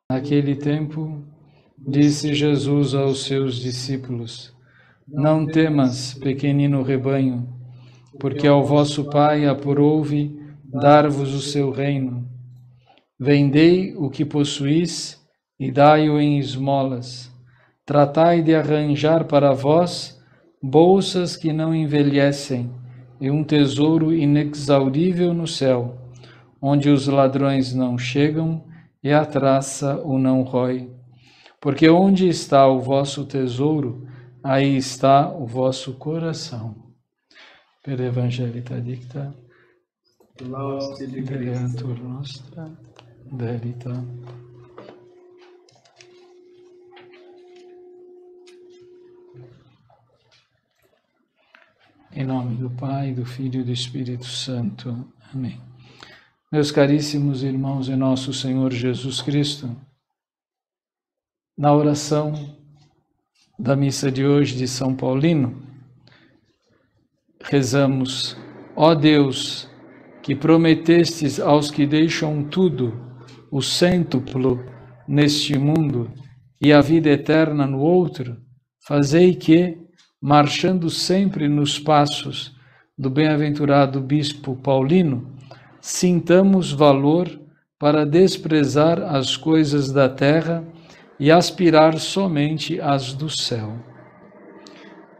Naquele tempo, disse Jesus aos seus discípulos: Não temas, pequenino rebanho, porque ao vosso Pai aprouve dar-vos o seu reino. Vendei o que possuís e dai-o em esmolas. Tratai de arranjar para vós bolsas que não envelhecem e um tesouro inexaurível no céu, onde os ladrões não chegam e a traça o não rói. Porque onde está o vosso tesouro, aí está o vosso coração. Per evangelita dicta, deleantur nostra, delita. Em nome do Pai, do Filho e do Espírito Santo. Amém. Meus caríssimos irmãos em nosso Senhor Jesus Cristo, na oração da missa de hoje de São Paulino, rezamos: ó Deus, que prometestes aos que deixam tudo o cêntuplo neste mundo e a vida eterna no outro, fazei que, marchando sempre nos passos do bem-aventurado bispo Paulino, sintamos valor para desprezar as coisas da terra e aspirar somente às do céu.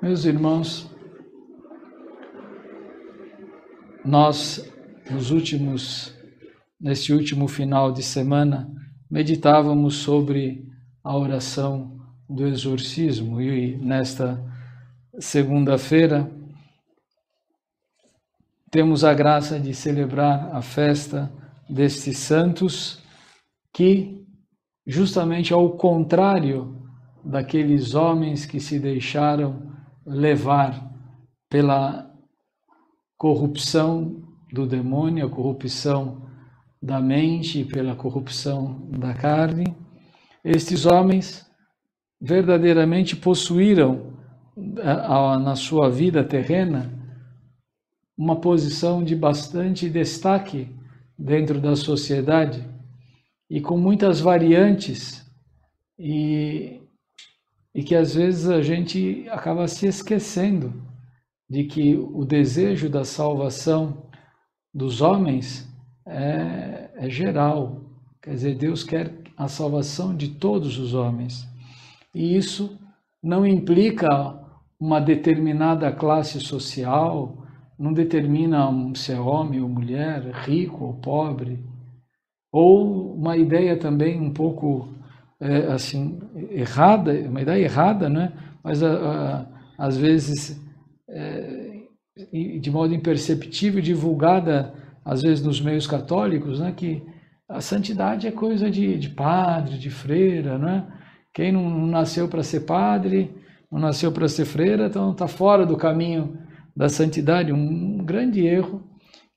Meus irmãos, nós, neste último final de semana, meditávamos sobre a oração do exorcismo e nesta segunda-feira temos a graça de celebrar a festa destes santos que, justamente ao contrário daqueles homens que se deixaram levar pela corrupção do demônio, a corrupção da mente e pela corrupção da carne, estes homens verdadeiramente possuíram na sua vida terrena uma posição de bastante destaque dentro da sociedade e com muitas variantes e que às vezes a gente acaba se esquecendo de que o desejo da salvação dos homens é geral. Quer dizer, Deus quer a salvação de todos os homens. E isso não implica uma determinada classe social, não determina se é homem ou mulher, rico ou pobre, ou uma ideia também um pouco assim errada, uma ideia errada, né? Mas às vezes de modo imperceptível divulgada às vezes nos meios católicos, né? Que a santidade é coisa de padre, de freira, né? Quem não nasceu para ser padre, não nasceu para ser freira, então está fora do caminho da santidade, um grande erro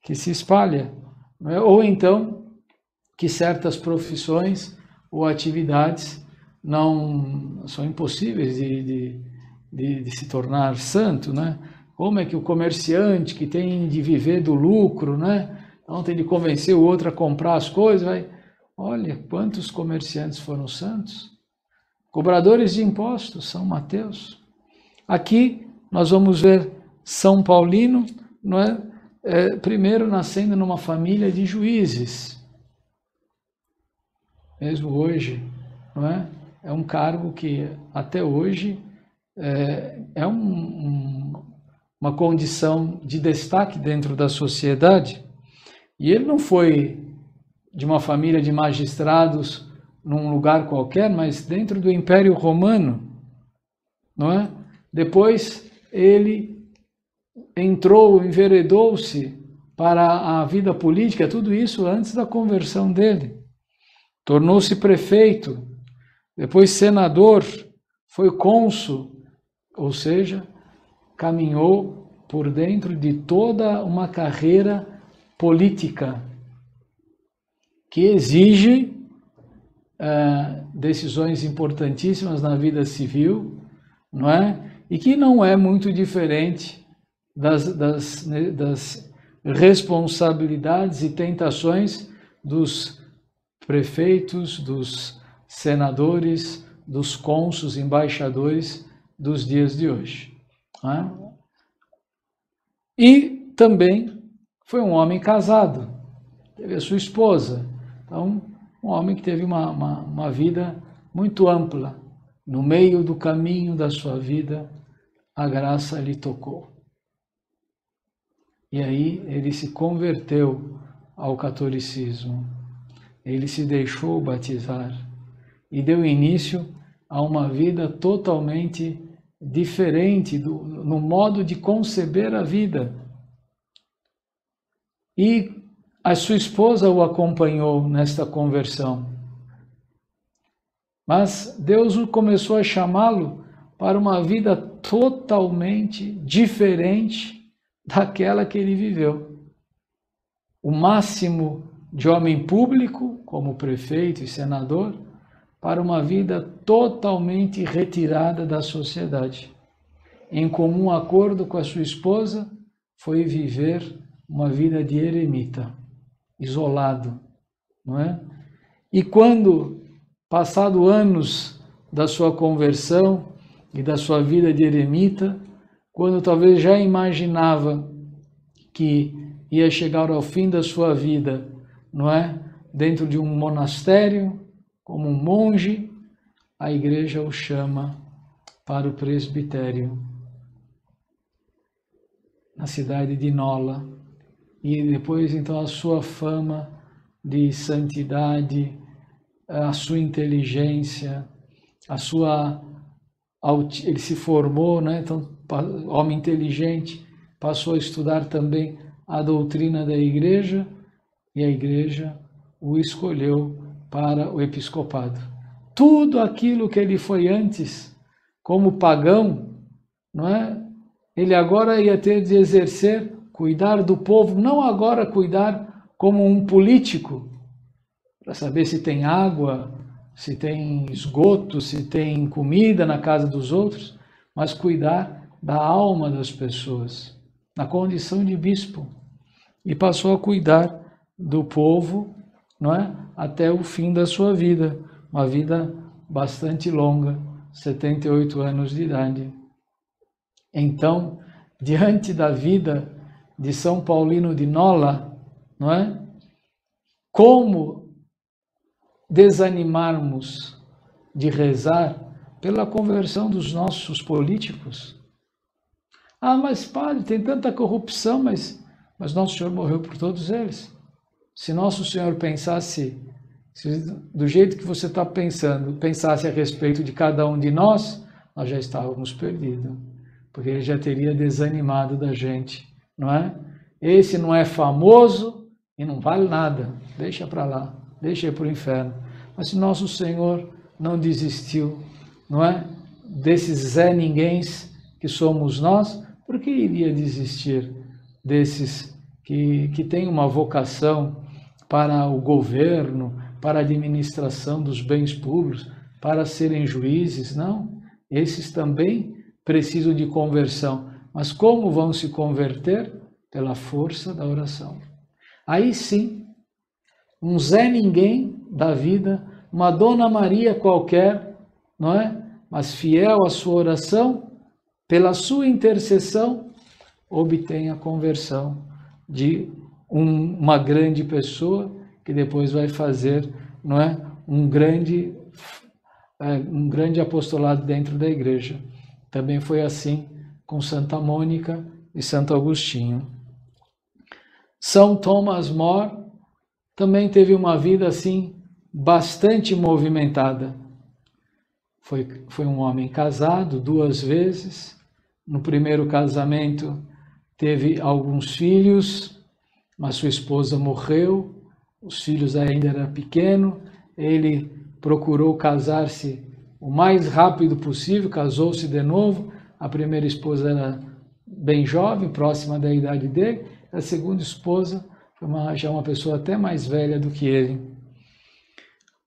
que se espalha, não é? Ou então que certas profissões ou atividades não são impossíveis de se tornar santo, né? Como é que o comerciante que tem de viver do lucro, né? Então tem de convencer o outro a comprar as coisas, olha quantos comerciantes foram santos, cobradores de impostos, São Mateus. Aqui nós vamos ver São Paulino, não é? Primeiro nascendo numa família de juízes. Mesmo hoje, não é? É um cargo que até hoje é uma condição de destaque dentro da sociedade. E ele não foi de uma família de magistrados num lugar qualquer, mas dentro do Império Romano, não é? Depois ele enveredou-se para a vida política, tudo isso antes da conversão dele. Tornou-se prefeito, depois senador, foi cônsul, ou seja, caminhou por dentro de toda uma carreira política que exige decisões importantíssimas na vida civil, não é? E que não é muito diferente das responsabilidades e tentações dos prefeitos, dos senadores, dos cônsules, embaixadores dos dias de hoje. Não é? E também foi um homem casado, teve a sua esposa. Então, um homem que teve uma vida muito ampla. No meio do caminho da sua vida, a graça lhe tocou. E aí ele se converteu ao catolicismo. Ele se deixou batizar e deu início a uma vida totalmente diferente no modo de conceber a vida. E a sua esposa o acompanhou nesta conversão. Mas Deus começou a chamá-lo para uma vida totalmente diferente daquela que ele viveu. O máximo de homem público, como prefeito e senador, para uma vida totalmente retirada da sociedade. Em comum acordo com a sua esposa, foi viver uma vida de eremita, isolado, não é? E quando, passado anos da sua conversão e da sua vida de eremita, quando talvez já imaginava que ia chegar ao fim da sua vida, não é? Dentro de um monastério, como um monge, a igreja o chama para o presbitério na cidade de Nola. E depois, então, a sua fama de santidade, a sua inteligência, ele se formou, né? Então, homem inteligente, passou a estudar também a doutrina da igreja, e a igreja o escolheu para o episcopado. Tudo aquilo que ele foi antes, como pagão, não é? Ele agora ia ter de exercer, cuidar do povo, não agora cuidar como um político, para saber se tem água, se tem esgoto, se tem comida na casa dos outros, mas cuidar da alma das pessoas, na condição de bispo. E passou a cuidar do povo, não é? Até o fim da sua vida, uma vida bastante longa, 78 anos de idade. Então, diante da vida de São Paulino de Nola, não é? Como desanimarmos de rezar pela conversão dos nossos políticos? Ah, mas padre, tem tanta corrupção, mas Nosso Senhor morreu por todos eles. Se Nosso Senhor pensasse, do jeito que você está pensando, pensasse a respeito de cada um de nós já estávamos perdidos, porque Ele já teria desanimado da gente, não é? Esse não é famoso e não vale nada, deixa para lá, deixa ir para o inferno. Mas se Nosso Senhor não desistiu, não é? Desses Zé Ninguéms que somos nós, por que iria desistir desses que têm uma vocação para o governo, para a administração dos bens públicos, para serem juízes? Não, esses também precisam de conversão. Mas como vão se converter? Pela força da oração. Aí sim, um Zé Ninguém da vida, uma Dona Maria qualquer, não é? Mas fiel à sua oração, pela sua intercessão, obtém a conversão de uma grande pessoa que depois vai fazer, não é? um grande apostolado dentro da igreja. Também foi assim com Santa Mônica e Santo Agostinho. São Thomas More também teve uma vida assim bastante movimentada. Foi um homem casado 2 vezes. No primeiro casamento teve alguns filhos, mas sua esposa morreu, os filhos ainda eram pequenos. Ele procurou casar-se o mais rápido possível, casou-se de novo, A primeira esposa era bem jovem, próxima da idade dele. A segunda esposa foi já uma pessoa até mais velha do que ele.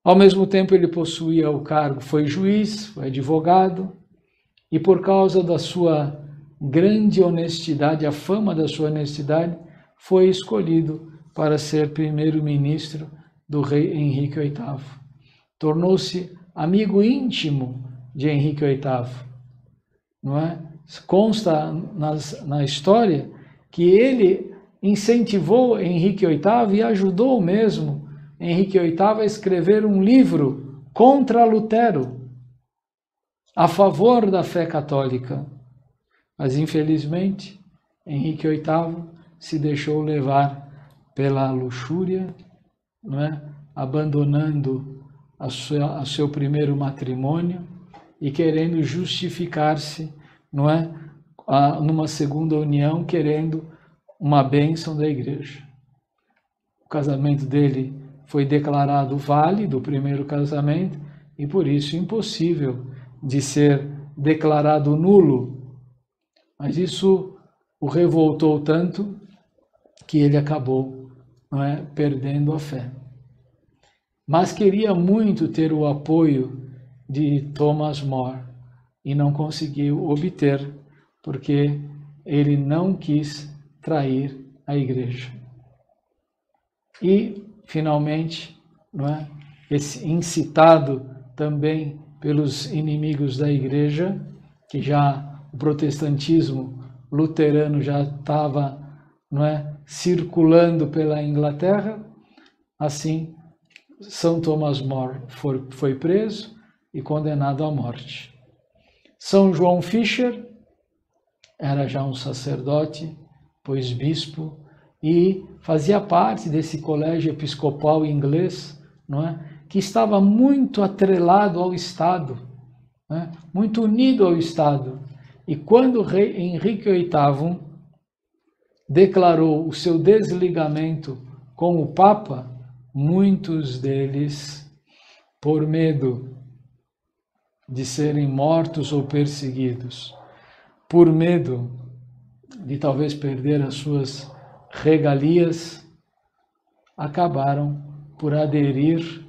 Ao mesmo tempo, ele possuía o cargo, foi juiz, foi advogado, e por causa da sua grande honestidade, a fama da sua honestidade, foi escolhido para ser primeiro-ministro do rei Henrique VIII. Tornou-se amigo íntimo de Henrique VIII, não é? Consta na história que ele incentivou Henrique VIII e ajudou mesmo Henrique VIII a escrever um livro contra Lutero, a favor da fé católica. Mas, infelizmente, Henrique VIII se deixou levar pela luxúria, não é? Abandonando o seu primeiro matrimônio e querendo justificar-se, não é? Numa segunda união, querendo uma bênção da igreja. O casamento dele foi declarado válido, o primeiro casamento, e por isso impossível de ser declarado nulo. Mas isso o revoltou tanto que ele acabou, não é, perdendo a fé. Mas queria muito ter o apoio de Thomas More e não conseguiu obter, porque ele não quis trair a igreja. E, finalmente, não é, incitado também pelos inimigos da igreja, que já o protestantismo luterano já estava, não é, circulando pela Inglaterra, assim São Thomas More foi preso e condenado à morte. São João Fisher era já um sacerdote, pois bispo, e fazia parte desse colégio episcopal inglês, não é? Que estava muito atrelado ao Estado, né? Muito unido ao Estado. E quando o rei Henrique VIII declarou o seu desligamento com o Papa, muitos deles, por medo de serem mortos ou perseguidos, por medo de talvez perder as suas regalias, acabaram por aderir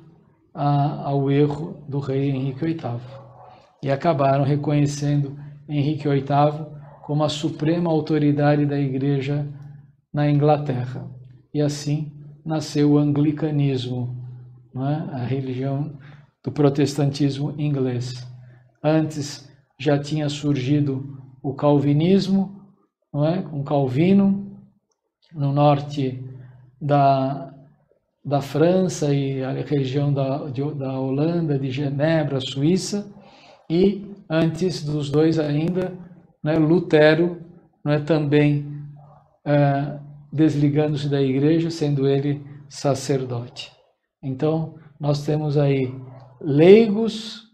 ao erro do rei Henrique VIII e acabaram reconhecendo Henrique VIII como a suprema autoridade da Igreja na Inglaterra. E assim nasceu o anglicanismo, não é? A religião do protestantismo inglês. Antes já tinha surgido o calvinismo, não é? Com Calvino, no norte da França e a região da Holanda, de Genebra, Suíça, e antes dos dois ainda, né, Lutero, né, também desligando-se da igreja, sendo ele sacerdote. Então, nós temos aí leigos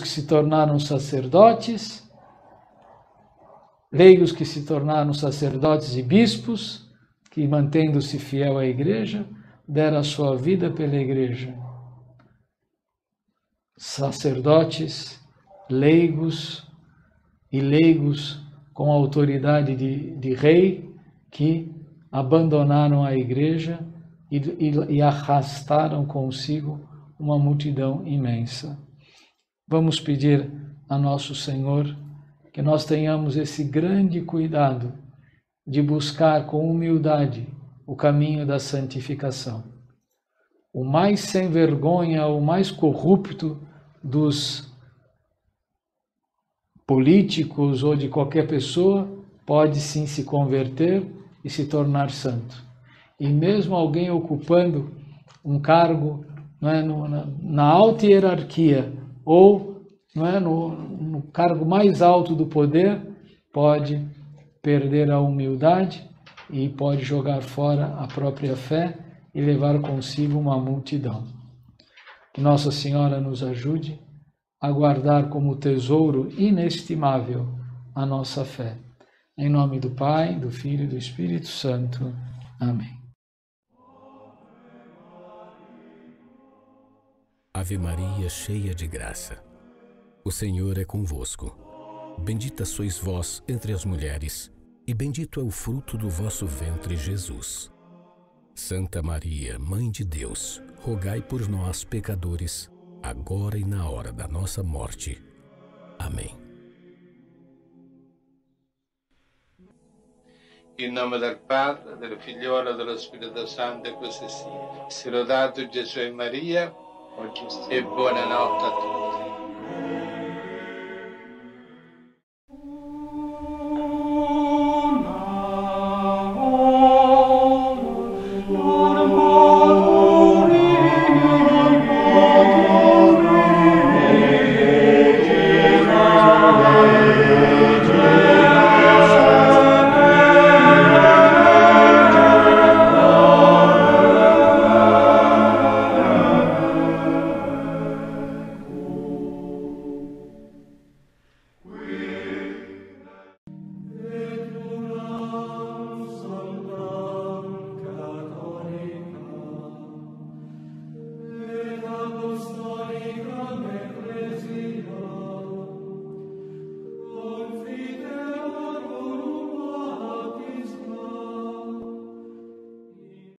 que se tornaram sacerdotes, leigos que se tornaram sacerdotes e bispos, que, mantendo-se fiel à igreja, deram a sua vida pela igreja. Sacerdotes, leigos e leigos com autoridade de rei, que abandonaram a igreja e arrastaram consigo uma multidão imensa. Vamos pedir a nosso Senhor que nós tenhamos esse grande cuidado de buscar com humildade o caminho da santificação. O mais sem vergonha, o mais corrupto dos políticos ou de qualquer pessoa pode sim se converter e se tornar santo. E mesmo alguém ocupando um cargo, não é, na alta hierarquia ou não é, no cargo mais alto do poder, pode perder a humildade e pode jogar fora a própria fé e levar consigo uma multidão. Que Nossa Senhora nos ajude a guardar como tesouro inestimável a nossa fé. Em nome do Pai, do Filho e do Espírito Santo. Amém. Ave Maria, cheia de graça, o Senhor é convosco. Bendita sois vós entre as mulheres, e bendito é o fruto do vosso ventre, Jesus. Santa Maria, Mãe de Deus, rogai por nós, pecadores, agora e na hora da nossa morte. Amém. In nome del Padre, del Figliolo e dello Spirito Santo, e così sia. Sia lodato Gesù e Maria, e buonanotte a tutti.